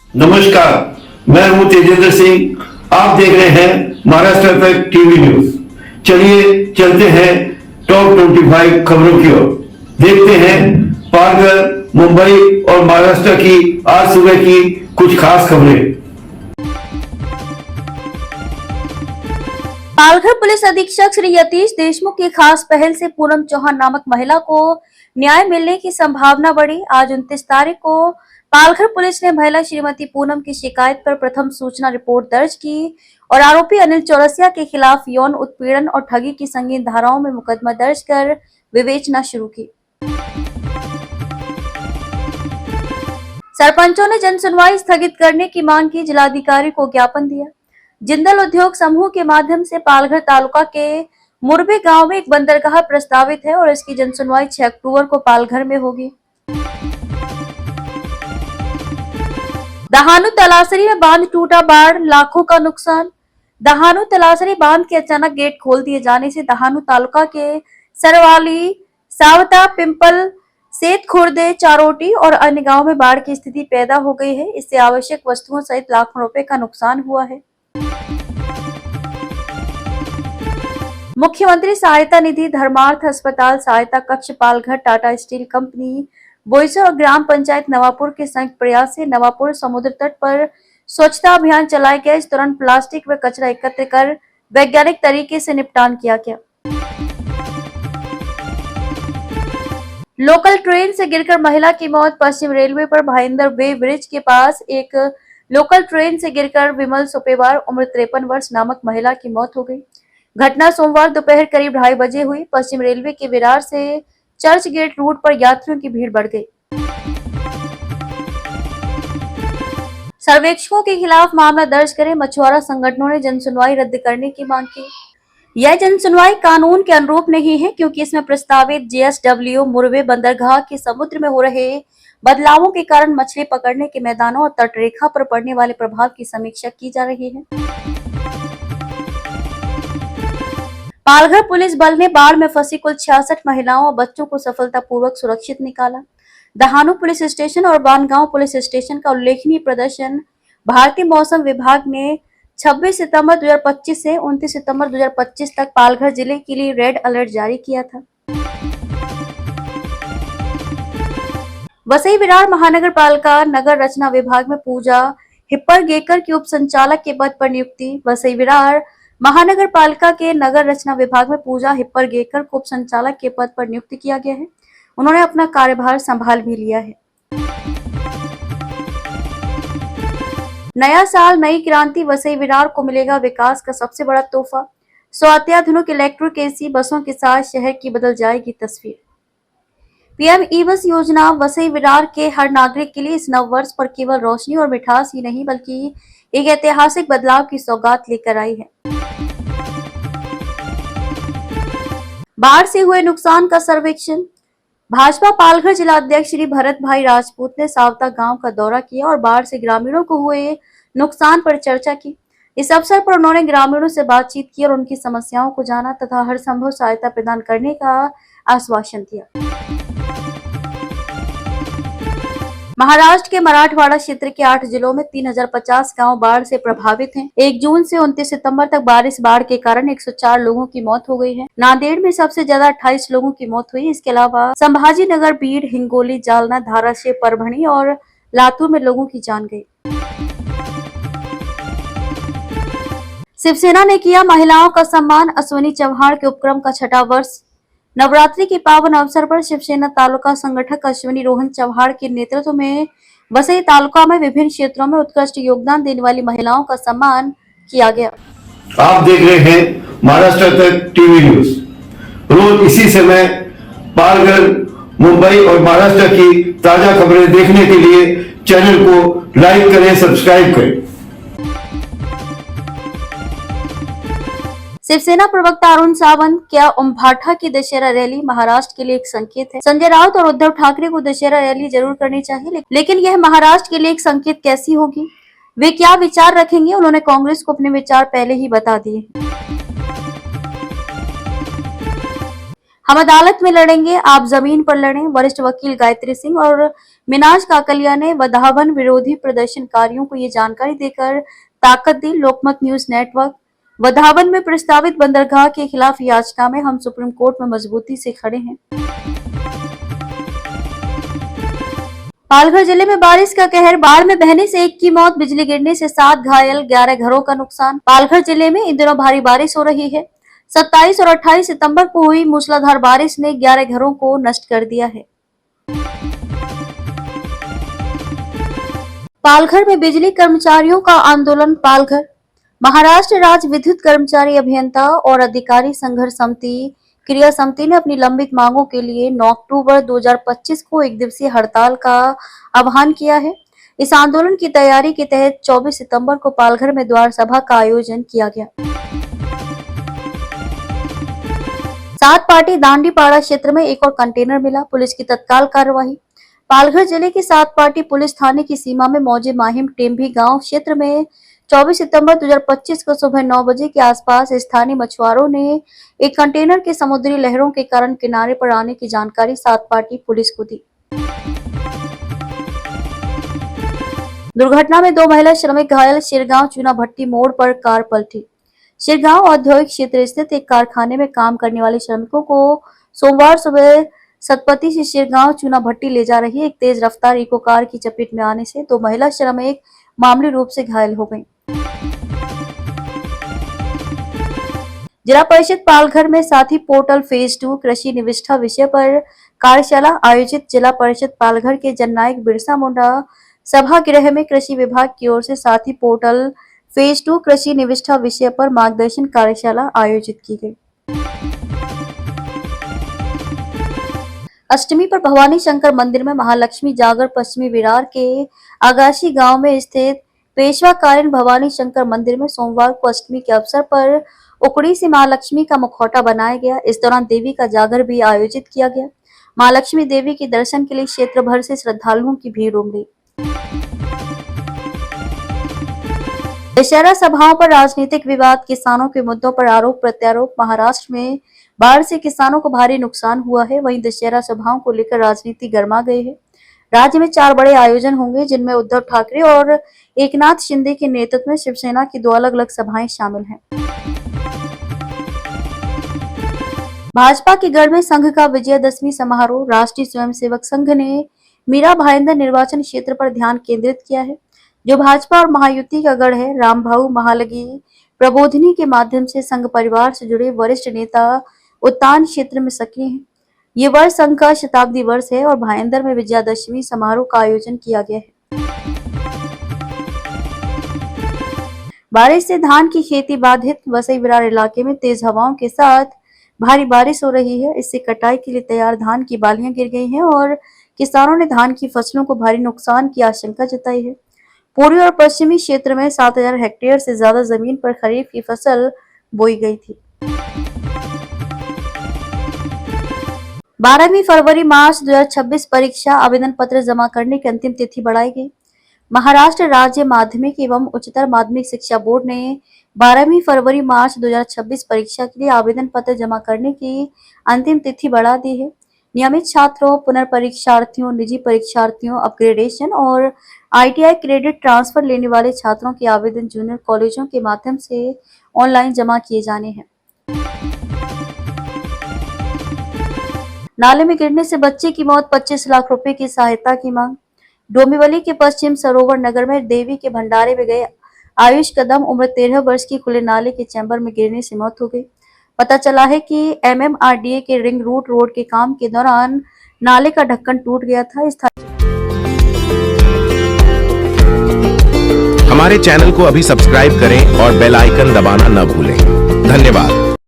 नमस्कार, मैं हूं तेजेंद्र सिंह। आप देख रहे हैं महाराष्ट्र तक टीवी न्यूज। चलिए चलते हैं टॉप 25 खबरों की ओर। देखते हैं पालघर, मुंबई और महाराष्ट्र की आज सुबह की कुछ खास खबरें। पालघर पुलिस अधीक्षक श्री यतीश देशमुख की खास पहल से पूनम चौहान नामक महिला को न्याय मिलने की संभावना बढ़ी। आज 29 तारीख को पालघर पुलिस ने महिला श्रीमती पूनम की शिकायत पर प्रथम सूचना रिपोर्ट दर्ज की और आरोपी अनिल चौरसिया के खिलाफ यौन उत्पीड़न और ठगी की संगीन धाराओं में मुकदमा दर्ज कर विवेचना शुरू की। सरपंचों ने जन सुनवाई स्थगित करने की मांग की, जिलाधिकारी को ज्ञापन दिया। जिंदल उद्योग समूह के माध्यम से पालघर तालुका के मुरबे गांव में एक बंदरगाह प्रस्तावित है और इसकी जनसुनवाई 6 अक्टूबर को पालघर में होगी। दहानू तलासरी में बांध टूटा, बाढ़, लाखों का नुकसान। दहानू तलासरी बांध के अचानक गेट खोल दिए जाने से दहानू तालुका के सरवाली, सावता, पिंपल, सेत खुर्दे, चारोटी और अन्य गांव में बाढ़ की स्थिति पैदा हो गई है। इससे आवश्यक वस्तुओं सहित लाखों रुपए का नुकसान हुआ है। मुख्यमंत्री सहायता निधि, धर्मार्थ अस्पताल सहायता कक्ष पालघर, टाटा स्टील कंपनी, बोईसर और ग्राम पंचायत नवापुर के संयुक्त प्रयास से नवापुर समुद्र तट पर स्वच्छता अभियान चलाया गया। इस दौरान प्लास्टिक व कचरा एकत्र कर वैज्ञानिक तरीके से निपटान किया गया। लोकल ट्रेन से गिरकर महिला की मौत। पश्चिम रेलवे पर भाईंदर वे ब्रिज के पास एक लोकल ट्रेन से गिरकर विमल सुपेवार उम्र 53 वर्ष नामक महिला की मौत हो गई। घटना सोमवार दोपहर करीब 2:30 बजे हुई। पश्चिम रेलवे के विरार से चर्च गेट रूट पर यात्रियों की भीड़ बढ़ गई। सर्वेक्षकों के खिलाफ मामला दर्ज करें। मछुआरा संगठनों ने जनसुनवाई रद्द करने की मांग की। यह जनसुनवाई कानून के अनुरूप नहीं है क्योंकि इसमें प्रस्तावित JSW मुरबे बंदरगाह के समुद्र में हो रहे बदलावों के कारण मछली पकड़ने के मैदानों और तटरेखा पर पड़ने वाले प्रभाव की समीक्षा की जा रही है। पालघर पुलिस बल ने बाढ़ में फंसी कुल 66 महिलाओं और बच्चों को सफलतापूर्वक सुरक्षित निकाला। दहानू पुलिस स्टेशन और बानगांव पुलिस स्टेशन का उल्लेखनीय प्रदर्शन भारतीय मौसम विभाग ने 26 सितंबर 2025 से 29 सितंबर 2025 तक पालघर जिले के लिए रेड अलर्ट जारी किया था। वसई विरार महानगर पालिका नगर रचना विभाग में पूजा हिप्परगेकर की उप संचालक के पद पर नियुक्ति। वसई विरार महानगर पालिका के नगर रचना विभाग में पूजा हिप्परगेकर को उप संचालक के पद पर नियुक्त किया गया है। उन्होंने अपना कार्यभार संभाल भी लिया है। नया साल, नई क्रांति, वसई विरार को मिलेगा विकास का सबसे बड़ा तोहफा। 100 अत्याधुनिक इलेक्ट्रिक AC बसों के साथ शहर की बदल जाएगी तस्वीर। PM ई-बस योजना वसई विरार के हर नागरिक के लिए इस नव वर्ष पर केवल रोशनी और मिठास ही नहीं बल्कि एक ऐतिहासिक बदलाव की सौगात लेकर आई है। बाढ़ से हुए नुकसान का सर्वेक्षण। भाजपा पालघर जिला अध्यक्ष श्री भरत भाई राजपूत ने सावता गांव का दौरा किया और बाढ़ से ग्रामीणों को हुए नुकसान पर चर्चा की। इस अवसर पर उन्होंने ग्रामीणों से बातचीत की और उनकी समस्याओं को जाना तथा हर संभव सहायता प्रदान करने का आश्वासन दिया। महाराष्ट्र के मराठवाड़ा क्षेत्र के 8 जिलों में 3050 गांव बाढ़ से प्रभावित हैं। 1 जून से 29 सितंबर तक बाढ़ के कारण 104 लोगों की मौत हो गई है। नांदेड़ में सबसे ज्यादा 28 लोगों की मौत हुई। इसके अलावा संभाजी नगर, बीड़, हिंगोली, जालना, धाराशिव, परभणी और लातूर में लोगों की जान गई। शिवसेना ने किया महिलाओं का सम्मान। अश्विनी चौहान के उपक्रम का 6वां वर्ष। नवरात्रि के पावन अवसर पर शिवसेना तालुका संगठक अश्विनी रोहन चौहान के नेतृत्व में वसई तालुका में विभिन्न क्षेत्रों में उत्कृष्ट योगदान देने वाली महिलाओं का सम्मान किया गया। आप देख रहे हैं महाराष्ट्र तक टीवी न्यूज। रोज इसी समय पालघर, मुंबई और महाराष्ट्र की ताजा खबरें देखने के लिए चैनल को लाइक करें, सब्सक्राइब करें। शिवसेना प्रवक्ता अरुण सावंत, क्या उमभाठा की दशहरा रैली महाराष्ट्र के लिए एक संकेत है? संजय राउत और उद्धव ठाकरे को दशहरा रैली जरूर करनी चाहिए, लेकिन यह महाराष्ट्र के लिए एक संकेत कैसी होगी? वे क्या विचार रखेंगे? उन्होंने कांग्रेस को अपने विचार पहले ही बता दिए। हम अदालत में लड़ेंगे, आप जमीन पर लड़ें। वरिष्ठ वकील गायत्री सिंह और मिनाज काकलिया ने वधावन विरोधी प्रदर्शनकारियों को ये जानकारी देकर ताकत दी। लोकमत न्यूज नेटवर्क। वधावन में प्रस्तावित बंदरगाह के खिलाफ याचिका में हम सुप्रीम कोर्ट में मजबूती से खड़े हैं। पालघर जिले में बारिश का कहर। बाढ़ में बहने से 1 की मौत, बिजली गिरने से 7 घायल, 11 घरों का नुकसान। पालघर जिले में इन दिनों भारी बारिश हो रही है। 27 और 28 सितंबर को हुई मूसलाधार बारिश ने 11 घरों को नष्ट कर दिया है। पालघर में बिजली कर्मचारियों का आंदोलन। पालघर महाराष्ट्र राज्य विद्युत कर्मचारी अभियंता और अधिकारी संघर्ष समिति क्रिया समिति ने अपनी लंबित मांगों के लिए 9 अक्टूबर 2025 को एक दिवसीय हड़ताल का आह्वान किया है। इस आंदोलन की तैयारी के तहत 24 सितंबर को पालघर में द्वार सभा का आयोजन किया गया। सात पार्टी दांडीपाड़ा क्षेत्र में एक और कंटेनर मिला, पुलिस की तत्काल कार्रवाई। पालघर जिले के सात पार्टी पुलिस थाने की सीमा में मौजे माहिम टेम्भी गांव क्षेत्र में 24 सितंबर 2025 को सुबह 9 बजे के आसपास स्थानीय मछुआरों ने एक कंटेनर के समुद्री लहरों के कारण किनारे पर आने की जानकारी सात पार्टी पुलिस को दी। दुर्घटना में 2 महिला श्रमिक घायल। शिरगांव चूना भट्टी मोड़ पर कार पलटी। शिरगांव औद्योगिक क्षेत्र स्थित एक कारखाने में काम करने वाले श्रमिकों को सोमवार सुबह सतपति से शिरगांव चूना भट्टी ले जा रही एक तेज रफ्तार इको कार की चपेट में आने से 2 महिला श्रमिक मामूली रूप से घायल हो गयी। जिला परिषद पालघर में साथी पोर्टल फेज 2 कृषि निविष्ठा विषय पर कार्यशाला आयोजित। जिला परिषद पालघर के जननायक बिरसा मुंडा सभागृह में कृषि विभाग की ओर से साथी पोर्टल फेज 2 कृषि निविष्ठा विषय पर मार्गदर्शन कार्यशाला आयोजित की गई। अष्टमी पर भवानी शंकर मंदिर में महालक्ष्मी जागर। पश्चिमी विरार के आगाशी गांव में स्थित पेशवाकालीन भवानी शंकर मंदिर में सोमवार को अष्टमी के अवसर पर उकड़ी से महालक्ष्मी का मुखौटा बनाया गया। इस दौरान देवी का जागर भी आयोजित किया गया। महालक्ष्मी देवी के दर्शन के लिए क्षेत्र भर से श्रद्धालुओं की भीड़ उमड़ी। दशहरा सभाओं पर राजनीतिक विवाद। किसानों के मुद्दों पर आरोप प्रत्यारोप। महाराष्ट्र में बाढ़ से किसानों को भारी नुकसान हुआ है, वहीं दशहरा सभाओं को लेकर राजनीति गर्मा गई है। राज्य में 4 बड़े आयोजन होंगे, जिनमें उद्धव ठाकरे और एकनाथ शिंदे के नेतृत्व में शिवसेना की 2 अलग-अलग सभाएं शामिल हैं। भाजपा के गढ़ में संघ का विजयदशमी समारोह। राष्ट्रीय स्वयंसेवक संघ ने मीरा भाईंदर निर्वाचन क्षेत्र पर ध्यान केंद्रित किया है, जो भाजपा और महायुति का गढ़ है। रामभाऊ महालगी प्रबोधिनी के माध्यम से संघ परिवार से जुड़े वरिष्ठ नेता उत्तान क्षेत्र में सक्रिय हैं। ये वर्ष संघ का शताब्दी वर्ष है और भाईंदर में विजयादशमी समारोह का आयोजन किया गया है। बारिश से धान की खेती बाधित। वसई विरार इलाके में तेज हवाओं के साथ भारी बारिश हो रही है। इससे कटाई के लिए तैयार धान की बालियां गिर गई हैं और किसानों ने धान की फसलों को भारी नुकसान की आशंका जताई है। पूर्वी और पश्चिमी क्षेत्र में 7000 हेक्टेयर से ज्यादा जमीन पर खरीफ की फसल बोई गई थी। 12वीं फरवरी मार्च 2026 परीक्षा आवेदन पत्र जमा करने की अंतिम तिथि बढ़ाई गई। महाराष्ट्र राज्य माध्यमिक एवं उच्चतर माध्यमिक शिक्षा बोर्ड ने 12वीं फरवरी मार्च 2026 परीक्षा के लिए आवेदन पत्र जमा करने की अंतिम तिथि बढ़ा दी है। नियमित छात्रों, पुनर्परीक्षार्थियों, निजी परीक्षार्थियों, अपग्रेडेशन और ITI क्रेडिट ट्रांसफर लेने वाले छात्रों के आवेदन जूनियर कॉलेजों के माध्यम से ऑनलाइन जमा किए जाने हैं। नाले में गिरने से बच्चे की मौत, 25 लाख रुपए की सहायता की मांग। डोंबिवली के पश्चिम सरोवर नगर में देवी के भंडारे में गए आयुष कदम उम्र 13 वर्ष की खुले नाले के चैम्बर में गिरने से मौत हो गई। पता चला है कि MMRDA के रिंग रूट रोड के काम के दौरान नाले का ढक्कन टूट गया था। हमारे चैनल को अभी सब्सक्राइब करें और बेल आइकन दबाना न भूलें। धन्यवाद।